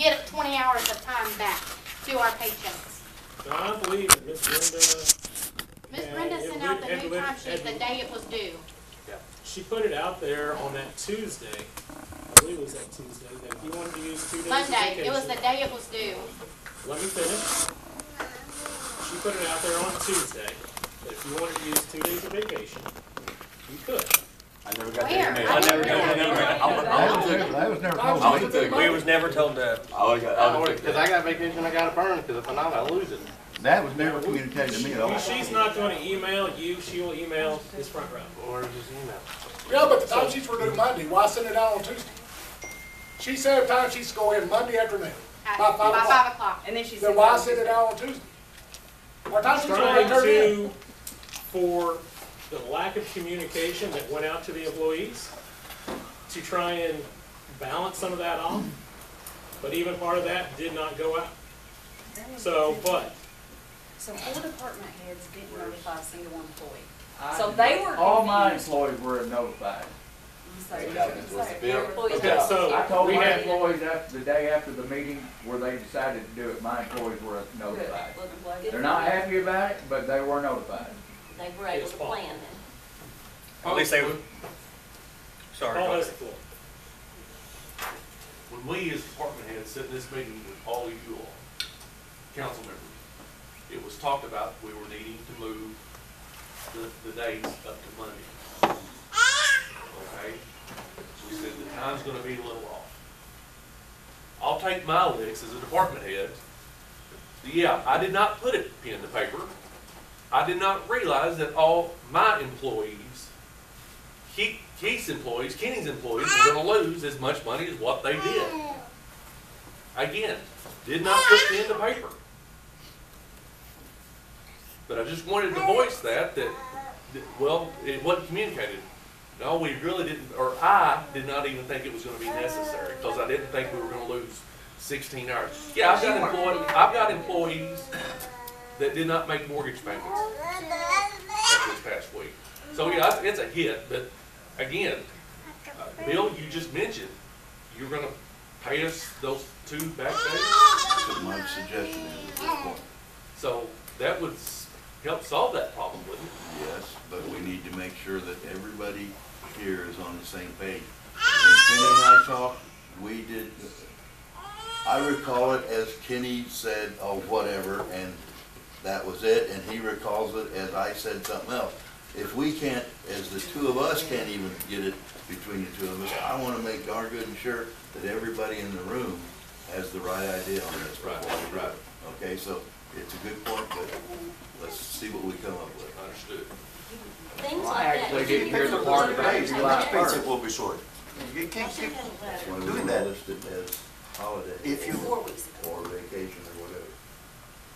get 20 hours of time back to our paychecks. So I believe that Miss Brenda sent out the new timesheet the day it was due. She put it out there on that Tuesday. I believe it was that Tuesday, that if you wanted to use 2 days of Monday, vacation. it was the day it was due. Let me finish. She put it out there on Tuesday, that if you wanted to use 2 days of vacation, you could. I never got Where? that email. I never got that email. That was never told to me. We was never told that. Because I got vacation, I gotta burn it, because if not, I lose it. That was never communicated to me at all. She's not going to email you, she will email this front row. Or just email. Yeah, but the time sheets were due Monday, why send it out on Tuesday? She said time sheets go in Monday afternoon, by 5 By o'clock. 5 o'clock. And then she Then said, why send it out on Tuesday? Our time sheets were already Trying turned in. to, for the lack of communication that went out to the employees, to try and balance some of that off, but even part of that did not go out. So, but, so 4 department heads didn't notify a single employee. So they were All my confused. employees were notified. okay, so I told we my had, employees after the day after the meeting where they decided to do it, my employees were notified. They're not happy about it, but they were notified. They were able to plan then. At least they would. Sorry. Paul go has ahead. the floor. When we as department heads sit in this meeting with all of you all, council members, it was talked about we were needing to move the days up to Monday. Okay? We said the time's gonna be a little off. I'll take my licks as a department head. Yeah, I did not put it pen to paper. I did not realize that all my employees, Keith's employees, Kenny's employees were gonna lose as much money as what they did. Again, did not put pen to paper. But I just wanted to voice that, well, it wasn't communicated. No, we really didn't, or I did not even think it was gonna be necessary, because I didn't think we were gonna lose 16 hours. Yeah, I've got employees that did not make mortgage payments this past week. So yeah, it's a hit, but again, Bill, you just mentioned, you're gonna pay us those 2 back days? That's what my suggestion is at this point. So that would help solve that problem, wouldn't it? Yes, but we need to make sure that everybody here is on the same page. When Kenny and I talked, we did, I recall it as Kenny said, oh, whatever, and that was it, and he recalls it as I said something else. If we can't, as the 2 of us can't even get it between the 2 of us, I want to make darn good and sure that everybody in the room has the right idea on this. Right. Okay, so it's a good point, but let's see what we come up with. Understood. Things Well, I like actually that. didn't hear the part about July Expensive 1st. will be short. You can't keep That's why we doing that. listed as holiday. If you- 4 weeks ago. Or vacation or whatever.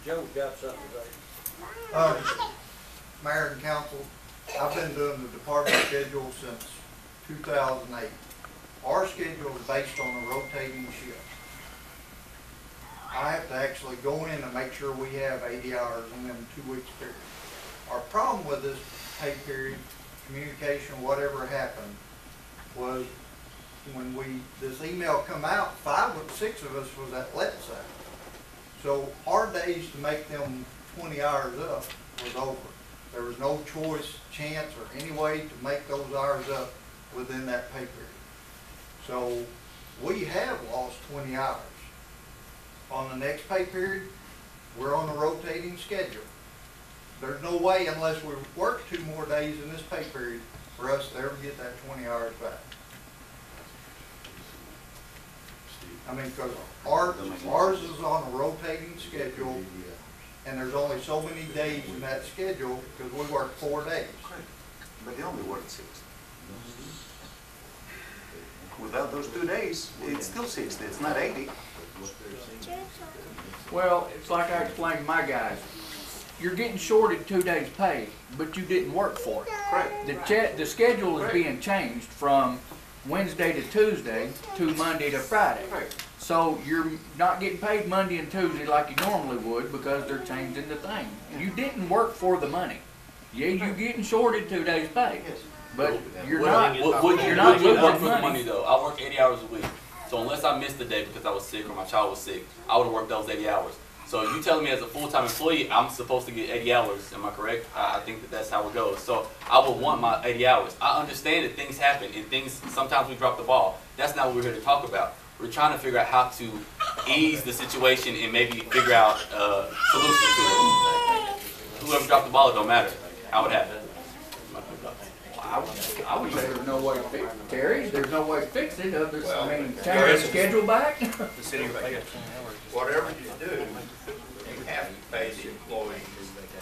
Joe got something to say. Mayor and council, I've been doing the department schedule since 2008. Our schedule is based on a rotating shift. I have to actually go in and make sure we have 80 hours in them 2 weeks period. Our problem with this pay period, communication, whatever happened, was when this email come out, 5 of 6 of us was at Let's Say. So our days to make them 20 hours up was over. There was no choice, chance, or any way to make those hours up within that pay period. So we have lost 20 hours. On the next pay period, we're on a rotating schedule. There's no way, unless we work 2 more days in this pay period, for us to ever get that 20 hours back. I mean, because ours is on a rotating schedule, and there's only so many days in that schedule because we work 4 days. But they only work 6. Without those 2 days, it's still 60. It's not 80. Well, it's like I explained to my guys. You're getting shorted 2 days' pay, but you didn't work for it. Correct. The schedule is being changed from Wednesday to Tuesday to Monday to Friday. Right. So you're not getting paid Monday and Tuesday like you normally would because they're changing the thing. You didn't work for the money. Yeah, you're getting shorted 2 days' pay, Yes. but you're not. Would You're not you work losing for the money money. though? I work 80 hours a week. So unless I missed the day because I was sick or my child was sick, I would have worked those 80 hours. So you telling me as a full-time employee, I'm supposed to get 80 hours, am I correct? I think that that's how it goes. So I would want my 80 hours. I understand that things happen and sometimes we drop the ball. That's not what we're here to talk about. We're trying to figure out how to ease the situation and maybe figure out a solution to it. Whoever dropped the ball, it don't matter. How it happened. I would say there's no way to fix it, Terry. There's no way to fix it. Change the schedule back. The city will pay it. Whatever you do, you have to pay the employees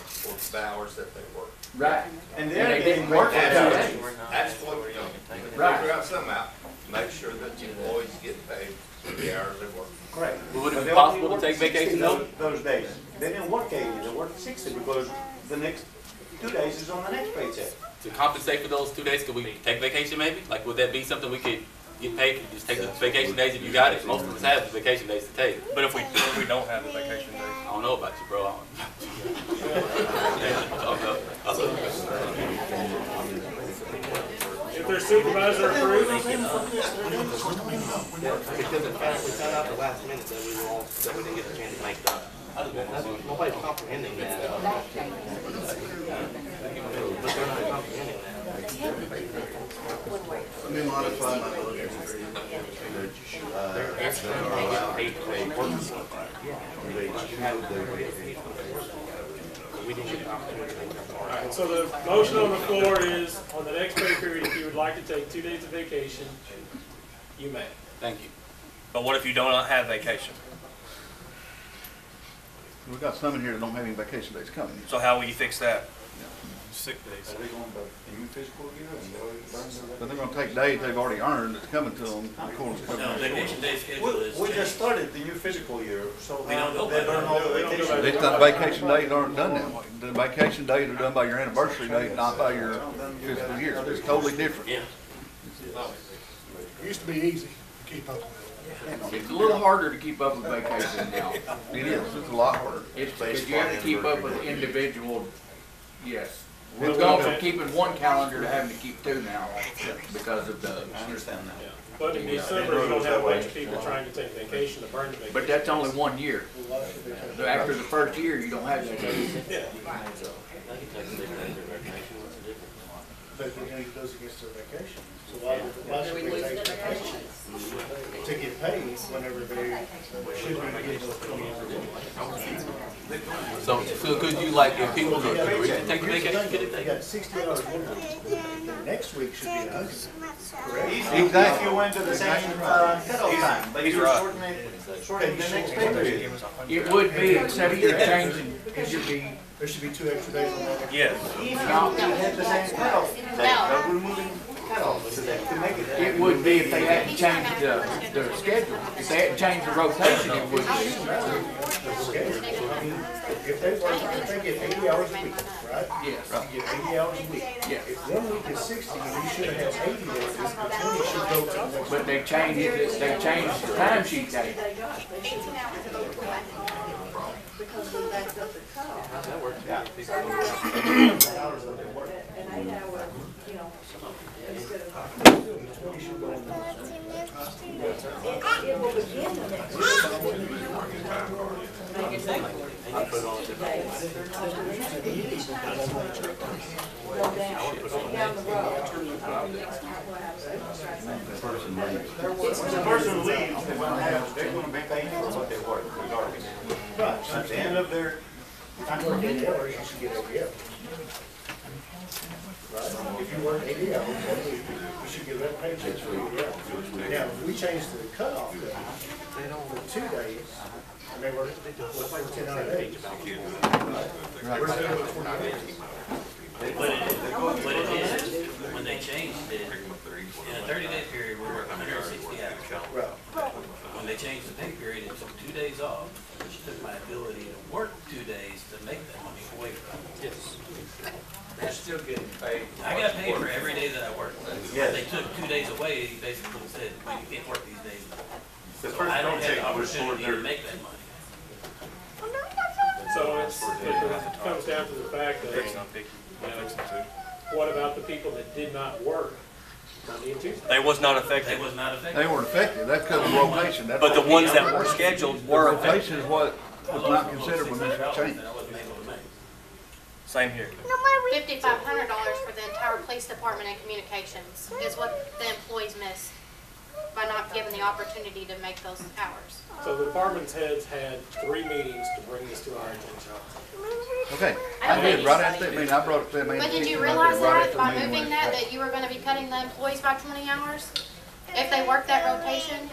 for the hours that they work. Right. And they they're didn't getting work work for 2 days. That's what we're doing. Right. Figure out something out, make sure that the employees get paid for the hours they work. Correct. Would it But be they possible only to take worked 60 vacation though? those days. They didn't work 80, they worked 60 because the next 2 days is on the next paycheck. To compensate for those 2 days, could we take vacation maybe? Like, would that be something we could get paid for? Just take the vacation days if you got it. Most of us have the vacation days to take. But if we don't have the vacation days. I don't know about you, bro. If their supervisor approves, Because in fact, we found out the last minute that we didn't get a chance to make that. Nobody's comprehending that. But they're not comprehending that. Let me modify my motion. alright, so the motion on the floor is, on the next pay period, if you would like to take 2 days of vacation, you may. Thank you. But what if you don't have vacation? We've got some in here that don't have any vacation days coming. So how will you fix that? Sick days. But they're gonna take days they've already earned that's coming to them. Vacation day schedule is. We just started the new fiscal year, so We don't go they by burn all the vacation. These vacation days aren't done that way. The vacation days are done by your anniversary date, not by your fiscal year. It's totally different. Yeah. It used to be easy to keep up with. It's a little harder to keep up with vacation now. It is, it's a lot harder. It's because you have to keep up with individual, yes. We've gone from keeping one calendar to having to keep 2 now because of the. I understand that. But in December, you don't have a bunch of people trying to take vacation to burn the vacation. But that's only 1 year. After the first year, you don't have that. Yeah. But then it goes against their vacation. So why should we take vacation to get paid whenever they should be getting those 20 hours? So could you, like, if people agree to take vacation, could it They take? got 60 hours one week. The next week should be 100. Correct? If you went to the same cutoff time, but you shorten the next pay period. It would be, except you're changing, it should be. There should be 2 extra days on that. Yes. If you had the same cutoff, that we're moving cutoff to make it. It would be if they hadn't changed the schedule. If they hadn't changed the rotation, it would be. If they get 80 hours a week, right? Yes. You get 80 hours a week. Yes. If 1 week is 60 and you should have had 80 days, the 20 should go to the next. But they changed it, they changed the timesheet date. Because we backed up the cutoff. How's that work? Yeah. So, Hours that they work. an 8 hour, you know, instead of. It will begin the next week. Make it like 60 days. Go down the road. When the person leaves, they're gonna be paid for what they work regardless. Right. At the end of their If you work 80 hours, you should get 80 hours. Right? If you work 80 hours, you should get that paycheck for 80 hours. Now, if we change the cutoff date for 2 days, and they work 10-hour days. Where's that go 20 hours? What it is, when they changed it, in a 30-day period, we're working 160 hours. Right. When they changed the pay period, it took 2 days off, which took my ability to work 2 days to make that money away from me. Yes. They're still getting paid. I got paid for every day that I worked. Yes. They took 2 days away, he basically said, well, you can't work these days. The So first I don't have the paycheck was for opportunity to their, make that money. So it comes down to the fact that, Fixing on picky. what about the people that did not work Monday and Tuesday. They was not They affected. was not affected. They weren't affected, that's because of rotation. That's But the what- ones that were scheduled were affected. Rotation is what was not considered when this was changed. That I wasn't able to make. Same here. $5,500 for the entire police department and communications is what the employees miss by not given the opportunity to make those hours. So the department's heads had 3 meetings to bring this to our attention. Okay, I did, right after that meeting, I brought it to me. But did you realize that by moving that, that you were gonna be cutting the employees by 20 hours? If they worked that rotation?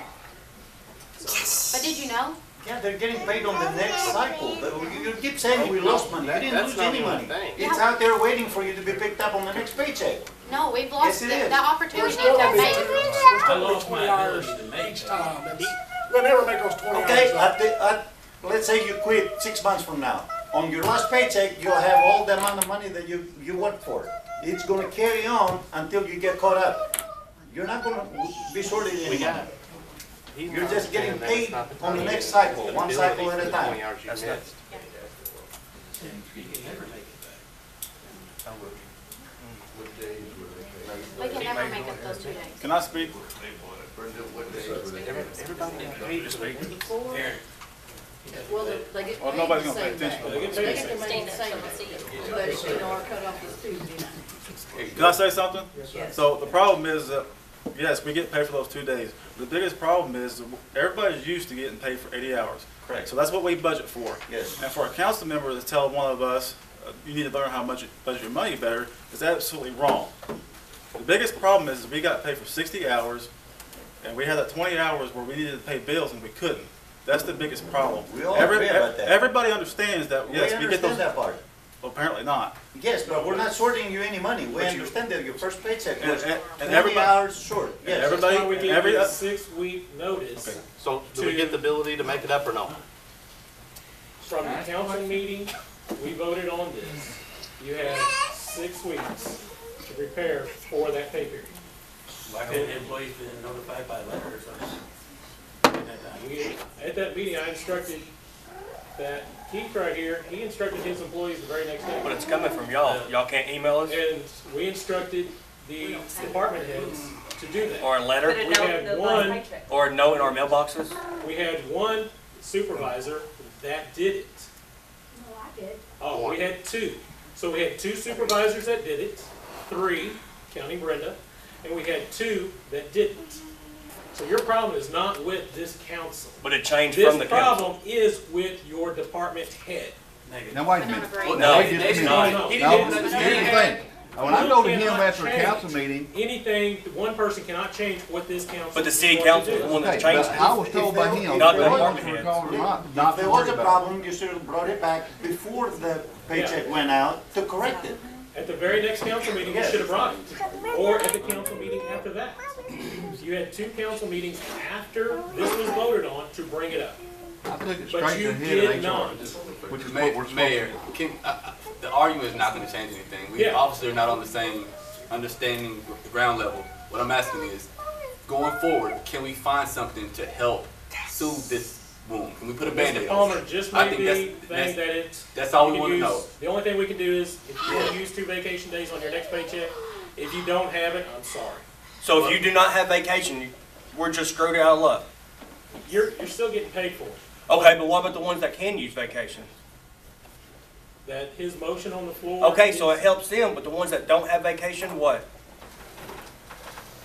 But did you know? Yeah, they're getting paid on the next cycle. You keep saying we lost money. You didn't lose any money. It's out there waiting for you to be picked up on the next paycheck. No, we've lost Yes, it the is. opportunity to make. I lost my ability to make. We'll never make those 20 hours. Okay, let's say you quit 6 months from now. On your last paycheck, you'll have all the amount of money that you worked for. It's gonna carry on until you get caught up. You're not gonna be shorted anymore. You're just getting paid on the next cycle, one cycle at a time. That's not. We can never make up those 2 days. Can I speak? Everybody to speak. Aaron, Well, they get Well, paid nobody's the gonna pay same day. attention. They get They paid. get the same Stand up, day, so but, you know, our cutoff is Tuesday night. Can I say something? Yes. So the problem is that, yes, we get paid for those 2 days. The biggest problem is that everybody's used to getting paid for 80 hours. Correct. So that's what we budget for. Yes. And for a council member to tell one of us, you need to learn how much budget your money better, is absolutely wrong. The biggest problem is we got paid for 60 hours, and we had that 20 hours where we needed to pay bills and we couldn't. That's the biggest problem. We all agree about that. Everybody understands that, We yes, we get understand those, that part. well, apparently not. Yes, but we're not shorting you any money. We But you- understand that your first paycheck And- was and 20 everybody- hours short. Yes. everybody- That's why we gave every- you a 6-week notice. Okay. So do we get the ability to make it up or no? From the council meeting, we voted on this. You had 6 weeks to prepare for that pay period. why couldn't the employees been notified by letter or something? At that time? At that meeting, I instructed that Keith right here, he instructed his employees the very next day. But it's coming from y'all. Y'all can't email us And we instructed the department heads to do that. or a letter We had one, or a note in our mailboxes? we had one supervisor that did it. No, I did. Oh, we had 2. So we had 2 supervisors that did it, 3, counting Brenda, and we had 2 that didn't. So your problem is not with this council. But it changed This from the council. problem is with your department head. Negative. Now, wait a I don't minute. agree. Well, Now, no, wait just a it's minute. not. No, He Now, didn't. here's the thing. When I go to him after a council meeting, Anything, one person cannot change what this council. But the city is going council to is do. the one that okay, changed but it. I was told by him, Not the whether department it was heads. called or not If to there worry was a about it. problem, you should have brought it back before the paycheck went out to correct it. At the very next council meeting, you Yes. should have brought it, or at the council meeting after that. So you had 2 council meetings after this was voted on to bring it up. I took it But straight you to the head of did HR, not. which is what we're supposed to Mayor, do. the argument is not gonna change anything. We Yeah. obviously are not on the same understanding with the ground level. What I'm asking is, going forward, can we find something to help soothe this wound? Can we put a Band-Aid Mr. on Palmer it? just I made think the that's- thing that it's. that's all we you can wanna use- know. The only thing we can do is, if you want to use 2 vacation days on your next paycheck, if you don't have it, I'm sorry. So if you do not have vacation, we're just screwed out of luck. You're still getting paid for it. Okay, but what about the ones that can use vacation? That his motion on the floor. Okay, so is- it helps them, but the ones that don't have vacation, what?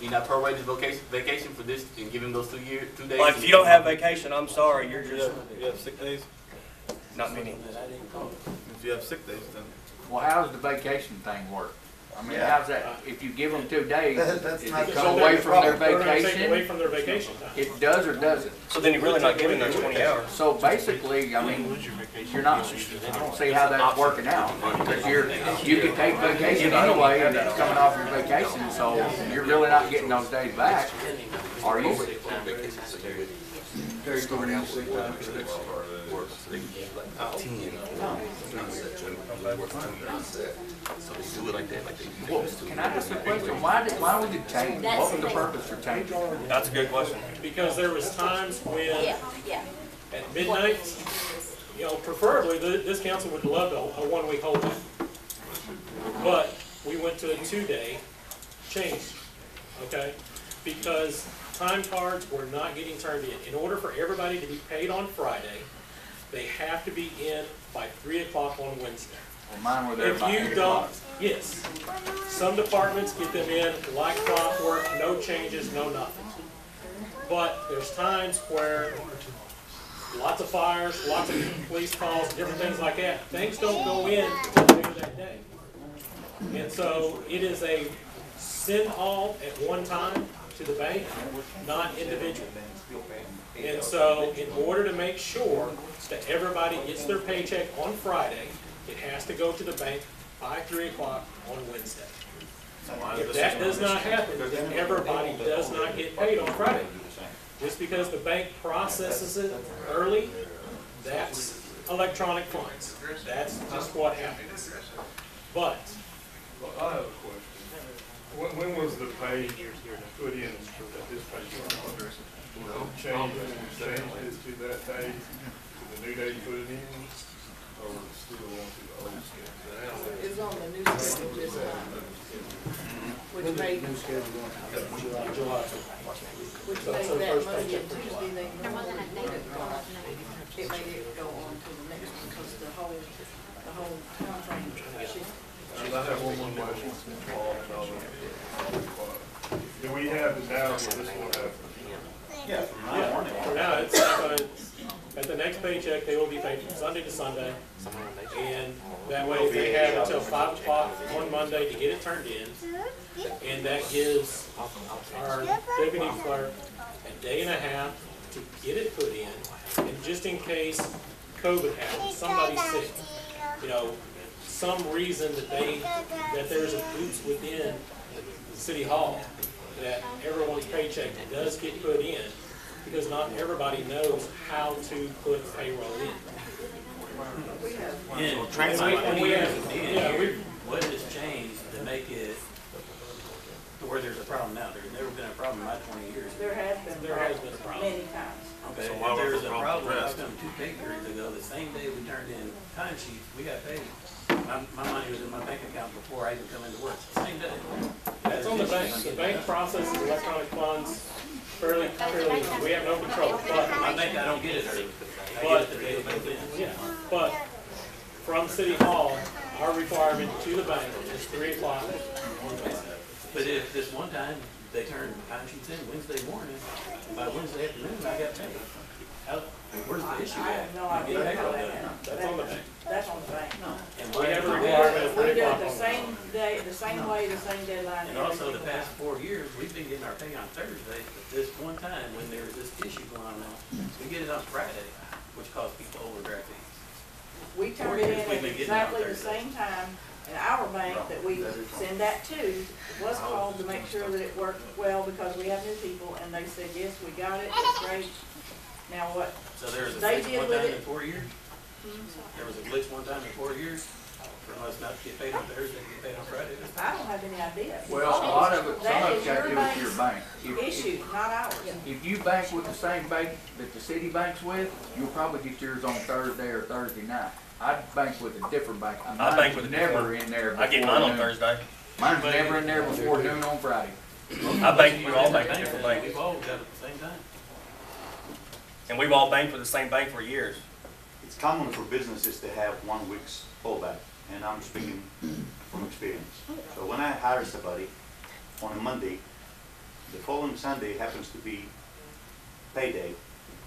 You not prorate his vacation for this and give him those 2 days? Like, if you don't have vacation, I'm sorry, you're just You have sick days? not many. If you have sick days, then. Well, how does the vacation thing work? I mean, Yeah. how's that, if you give them 2 days, That's does not it the come same away from their They're not taking away vacation? from their vacation time. It does or doesn't? So then you're really not giving those 20 hours. So basically, I mean, you're not, I don't see how that's working out, because you can take vacation anyway, and it's coming off your vacation, so you're really not getting those days back, are you? Well, can I ask a question? Why would it change? What was the purpose for changing? That's a good question. Because there was times when, Yeah, yeah. at midnight, you know, preferably, this council would love a 1-week holiday. But we went to a 2-day change. okay? Because time cards were not getting turned in. In order for everybody to be paid on Friday, they have to be in by 3 o'clock on Wednesday. Well, mine were there If by you 8 don't, o'clock. yes. Some departments get them in like clockwork, no changes, no nothing. But there's times where lots of fires, lots of police calls, different things like that, things don't go in until later that day. And so it is a send all at one time to the bank, not individual. And so in order to make sure that everybody gets their paycheck on Friday, it has to go to the bank by 3 o'clock on Wednesday. If that does not happen, then everybody does not get paid on Friday. Just because the bank processes it early, that's electronic funds. That's just what happens. But Well, I have a question. When was the pay put in at this pay? Changed it to that day, to the new day you put it in, or still on to the old schedule? It's on the new schedule this time. Which made, which made that Monday and Tuesday, they normally would have gone. It made it go on to the next one, because the whole time frame shifted. I have one more question. Do we have the data for this one happen? Yeah, for now, it's at the next paycheck, they will be paid from Sunday to Sunday. And that way, they have until 5 o'clock on Monday to get it turned in. And that gives our deputy clerk a day and a half to get it put in. And just in case COVID happens, somebody's sick, you know, some reason that there's a oops within City Hall, that everyone's paycheck does get put in, because not everybody knows how to put payroll in. What has changed to make it to where there's a problem now? There's never been a problem in my 20 years. There has been a problem many times. Okay, if there's a problem, how come 2 pay periods ago, the same day we turned in timesheets, we got paid? My money was in my bank account before I even come into work, same day. That's on the bank. The bank processes electronic funds fairly, we have no control. But My bank, I don't get it early. I get it the day it goes in. yeah, but from City Hall, our requirement to the bank is 3 o'clock on Wednesday. But if this one time, they turned timesheets in Wednesday morning, and by Wednesday afternoon, I got paid. Where's the issue I at? have no idea how that happened. That's on the bank. That's on the bank. And We have a requirement of 3 We did o'clock it on the Wednesday. same day, the same way, the same deadline. And also, the past 4 years, we've been getting our pay on Thursdays, but this one time, when there was this issue going on, we get it on Friday, which caused people overdraft fees. We turned it in at exactly the same time in our bank that we send that to, was called to make sure that it worked well, because we have new people, and they said, yes, we got it, it's great. Now what? So there was a They glitch did one with time it. in 4 years? There was a glitch one time in 4 years for us not to get paid on Thursday, get paid on Friday. I don't have any idea. Well, a lot of it, some That of is it's got to your do with your bank. bank's issue, not ours. If you bank with the same bank that the city banks with, you'll probably get yours on Thursday or Thursday night. I bank with a different bank. I bank with a never different in there. I get before mine on noon. Thursday. Mine's never in there before noon on Friday. I bank, we all bank with different banks. We've all got it at the same time. And we've all banked with the same bank for years. It's common for businesses to have 1 week's fallback, and I'm speaking from experience. So when I hire somebody on a Monday, the following Sunday happens to be payday,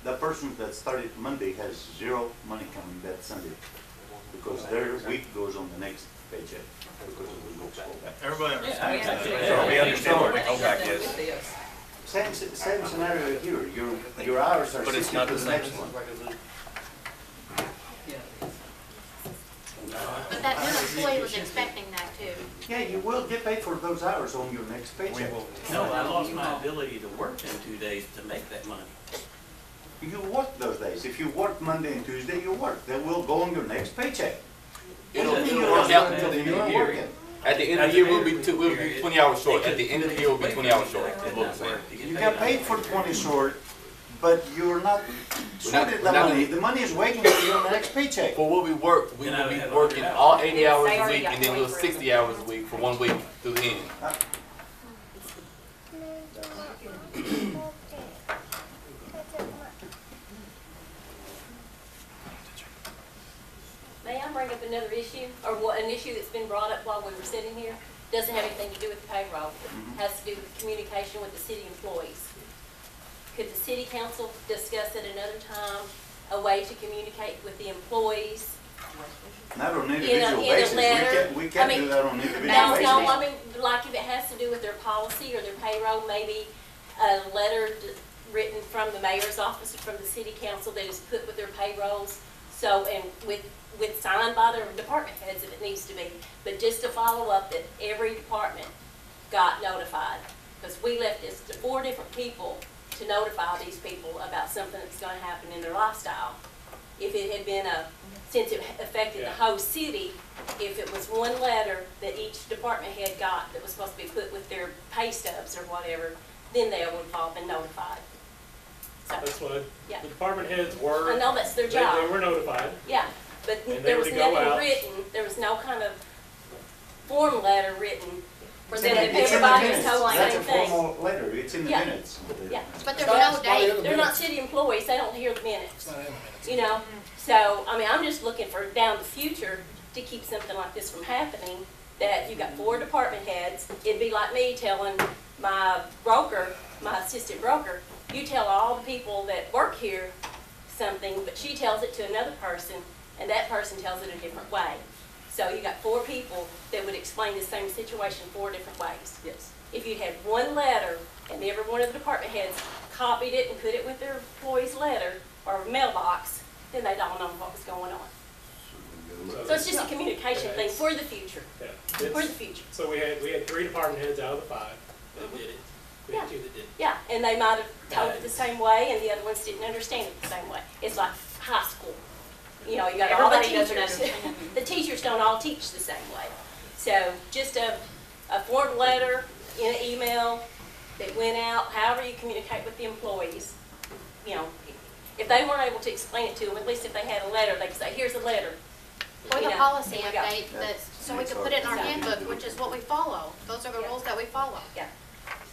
that person that started Monday has 0 money coming that Sunday, because their week goes on the next paycheck because of the week's fallback. Everybody understands that. So we understand what we go back is. Same scenario here, your hours are But it's shifted not to the the same next one. But that new employee was expecting that too. Yeah, you will get paid for those hours on your next paycheck. No, I lost my ability to work them 2 days to make that money. You work those days. If you work Monday and Tuesday, you work. That will go on your next paycheck. It'll Doesn't mean work you're out until the end of the year. working. At the end of the year, we'll be 20 hours short. At the end of the year, we'll be 20 hours short, is what I'm saying. You get paid for 20 short, but you're not sorted the money. The money is waiting for you on the next paycheck. For what we work, we will be working all 80 hours a week and then we'll 60 hours a week for 1 week through the end. bring up another issue, or an issue that's been brought up while we were sitting here. Doesn't have anything to do with the payroll. Has to do with communication with the city employees. Could the city council discuss at another time a way to communicate with the employees? Not on In individual a basis. letter. We can't I mean, do that on individual No, basis. no, I mean, like if it has to do with their policy or their payroll, maybe a letter written from the mayor's office or from the city council that is put with their payrolls. So, and with signed by their department heads if it needs to be. But just to follow up that every department got notified. Because we left this to 4 different people to notify these people about something that's gonna happen in their lifestyle. If it had been since it affected the whole city, if it was one letter that each department head got that was supposed to be put with their pay stubs or whatever, then they would have all been notified. So, That's what yeah. the department heads were. I know that's their They job. were notified. Yeah, but And they there were was to go nothing out. written, there was no kind of form letter written for them, It's that in the everybody was minutes. told the That's same a thing. formal letter, it's in the Yeah. minutes. Yeah, But there's no date. they're not city employees, they don't hear the minutes, you know? So, I mean, I'm just looking for down the future to keep something like this from happening, that you got 4 department heads. It'd be like me telling my broker, my assistant broker, you tell all the people that work here something, but she tells it to another person, and that person tells it a different way. So you got 4 people that would explain the same situation 4 different ways. Yes. If you had one letter and every one of the department heads copied it and put it with their employee's letter or mailbox, then they'd all know what was going on. So it's just a communication thing for the future. Yeah. For the future. So we had 3 department heads out of the 5 that did it. We had 2 that didn't. Yeah, and they might have told it the same way and the other ones didn't understand it the same way. It's like high school. You know, you got all the Everybody doesn't teachers. understand. The teachers don't all teach the same way. So just a form letter in an email that went out, however you communicate with the employees. You know, if they weren't able to explain it to them, at least if they had a letter, they could say, here's a letter. Or You the know, policy here we go. update, so we could put it in our handbook, which is what we follow. Those are the rules that we follow. Yeah.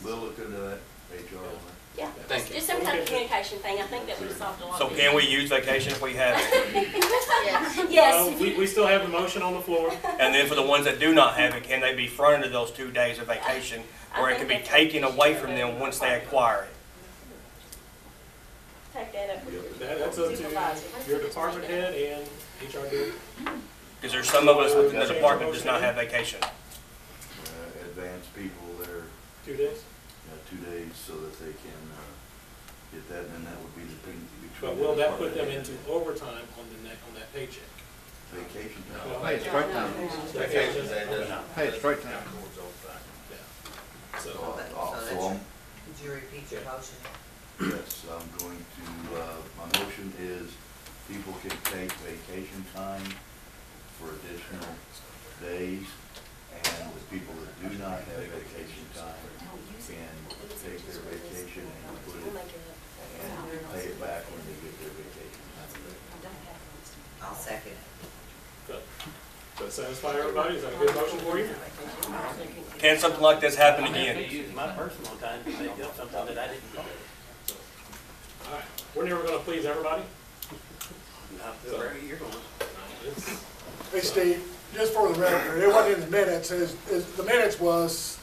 We'll look into that, HR on that. Yeah, Thank you. just some kind of communication thing. I think that would have solved a lot So of can we use vacation if we have it? Yes. We still have the motion on the floor. And then for the ones that do not have it, can they be fronted those 2 days of vacation? Or it can be taken away from them once they acquire it? Take that up with That's up to your department head and HR director. Because there's some of us within the department does not have vacation. Advanced people there, 2 days. 2 days so that they can get that, and then that would be the thing between. But will that put them into overtime on that paycheck? Vacation time? Well, Hey, it's straight time. Vacation. Hey, it's straight time. So, So Could you repeat your motion? yes, I'm going to, my motion is people can take vacation time for additional days, and the people that do not have vacation time can take their vacation and put it, and pay it back when they get their vacation. I'll second it. good. Does that satisfy everybody? Is that a good motion for you? Can something like this happen I have again? to use my personal time to make up something that I didn't do. All right. We're never going to please everybody. Not where you're going. It's- Hey, Steve, just for the record, it wasn't in the minutes, the minutes was,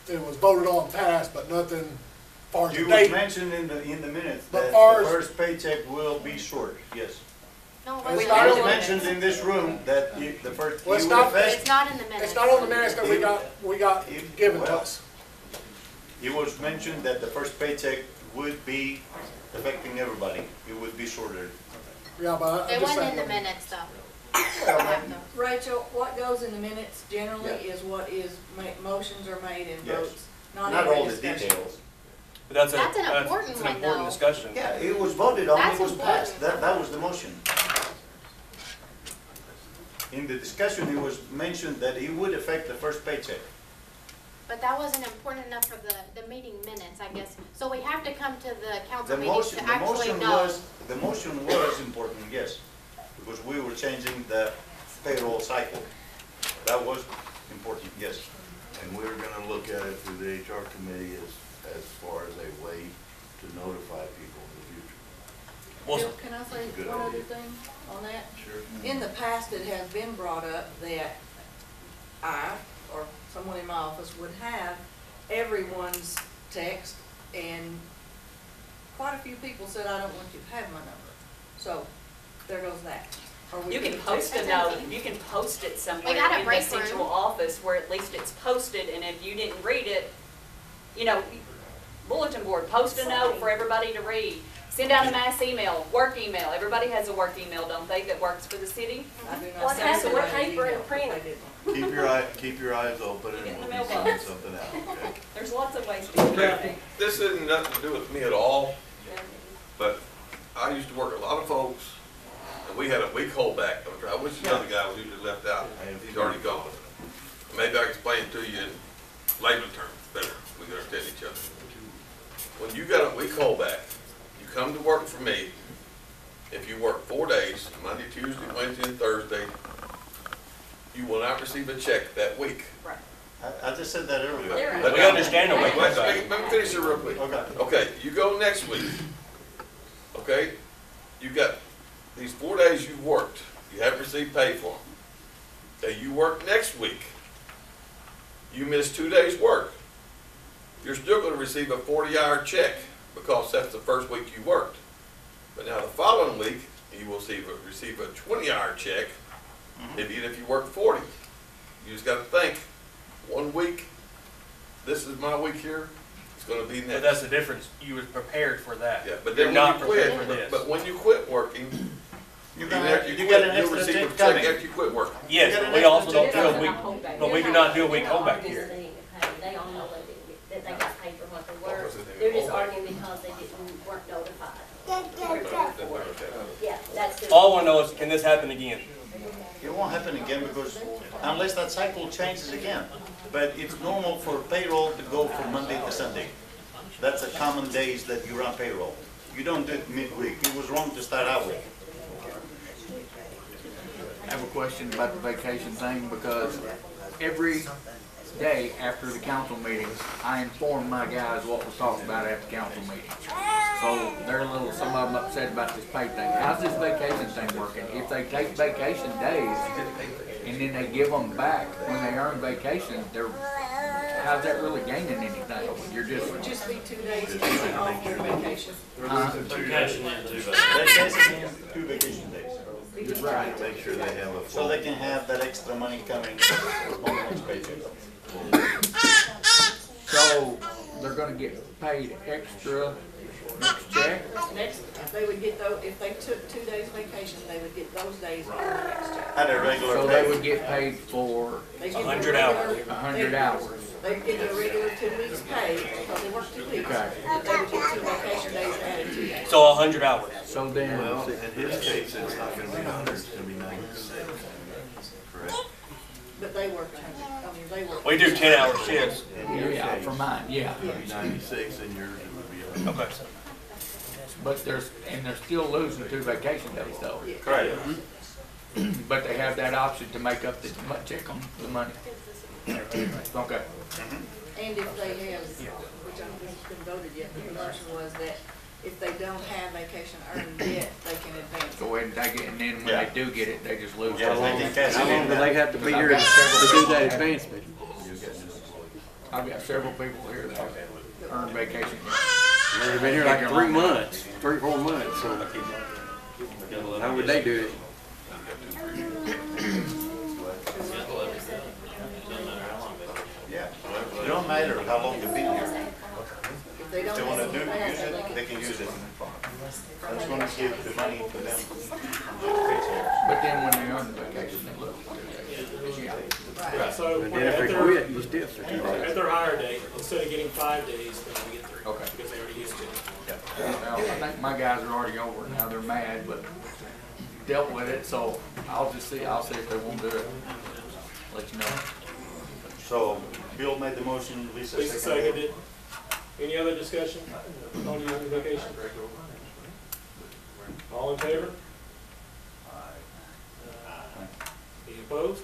it was voted on passed, but nothing far as the You was date. mentioned in the minutes But that far the as- first paycheck will be short, yes. No, It's it's not not It in was the mentioned minutes. in this room that the first, Well, it's you would not- affect. It's not in the minutes. It's not on the minutes that we got given to us. It was mentioned that the first paycheck would be affecting everybody. It would be shorter. Yeah, but It I'm just wasn't in saying. the minutes though. Rachel, what goes in the minutes generally Yeah. is what is, motions are made and Yes. votes, not Not every all the discussion. details. But that's That's an important it's an one, important though. discussion. Yeah, it was voted on, That's it was passed. important. That was the motion. In the discussion, it was mentioned that it would affect the first paycheck. But that wasn't important enough for the meeting minutes, I guess. So we have to come to the council The meetings motion, to the actually motion know. was, the motion was important, yes, because we were changing the payroll cycle. That was important, yes. And we're gonna look at it through the HR committee as far as a way to notify people in the future. Well, Bill, can I say Good one idea. other thing on that? Sure. In the past, it has been brought up that I, or someone in my office, would have everyone's text, and quite a few people said, I don't want you to have my number. So, there goes that. Or we You can could post text a it. note, you can post it somewhere got a in the break room. central office where at least it's posted, and if you didn't read it, you know, bulletin board, post a note for everybody to read. Send out a mass email, work email. Everybody has a work email, don't they, that works for the city? I do not What send happened with somebody paper and email if print? they didn't. Keep your eyes open and Get in the we'll be mailbox. sending something out, okay? There's lots of ways to do it. This isn't nothing to do with me at all, but I used to work with a lot of folks, and we had a week holdback. I wish the other guy was usually left out. He's already gone. Maybe I can explain it to you in layman terms better. We can understand each other. When you got a week holdback, you come to work for me. If you work 4 days, Monday, Tuesday, Wednesday, and Thursday, you will not receive a check that week. Right. I just said that earlier. There. We understand the week Let holdback. me finish it real quick. Okay. Okay, you go next week. Okay, you got these 4 days you worked. You haven't received pay for them. Okay, you work next week. You miss 2 days' work. You're still going to receive a 40-hour check because that's the first week you worked. But now the following week, you will receive a 20-hour check, even if you work 40. You just got to think, 1 week, this is my week here, it's going to be next. But that's the difference. You was prepared for that. Yeah, but You're then not when you prepared quit, for this. but when you quit working, You're even gonna after have, you you get an quit, you'll extra receive a check check coming. after you quit working. Yes, You got but an we also extra don't do a check week, but we do not do a week holdback here. They all know that they got paid for what they worked. They're just arguing because they weren't notified. Yeah, that's the. All I want to know is, can this happen again? It won't happen again because unless that cycle changes again. But it's normal for payroll to go from Monday to Sunday. That's the common days that you run payroll. You don't do it midweek. It was wrong to start out with. I have a question about the vacation thing, because every day after the council meetings, I inform my guys what was talked about at the council meeting. So they're some of them upset about this pay thing. How's this vacation thing working? If they take vacation days and then they give them back when they earn vacation, how's that really gaining anything? You're It would just be 2 days off your vacation. Vacation and 2 vacation days. Just trying to make sure they have a So they can have that extra money coming on the next paycheck. So they're gonna get paid extra next check? They would get those, if they took 2 days vacation, they would get those days on the next check. At a regular So pay. they would get paid for They get 100 their hours. regular- 100 hours. They'd get their regular 2 weeks pay because they worked 2 weeks. Okay. They would get 2 vacation days added to that. So 100 hours. So then, Well, in his case, it's not gonna be 100, it's gonna be 96, correct? But they worked 100, I mean, they worked. We do 10-hour shifts. In your yeah, case, for mine, yeah. it would be 96, and yours it would be 100. Okay. But they're still losing 2 vacation days though. Correct. But they have that option to make up the check on the money. Okay. And if they have, which I don't think has been voted yet, the motion was that if they don't have vacation earned yet, they can advance it. Go ahead and take it, and then when they do get it, they just lose it. Yeah, they can cash How it long in do now. they have to be I've here got to several do that people- advancement? I've got several people here that earn vacation. They've been here like 3 months, 3 or 4 months, so how would they do it? Yeah, it don't matter how long they've been here. If they If don't they wanna have use it, it, they can use it. That's gonna give the money to them. But then when they earn the vacation, they lose. Yeah. Right, so But then if at they their, quit, you still for 2 days. at their hire date, instead of getting 5 days, they're gonna get 3. Okay. Because they already used to. Well, I think my guys are already over it now, they're mad, but dealt with it, so I'll see if they won't do it. Let you know. So Bill made the motion, Lisa Lisa seconded seconded it. Any other discussion on using vacation? All in favor? Any opposed?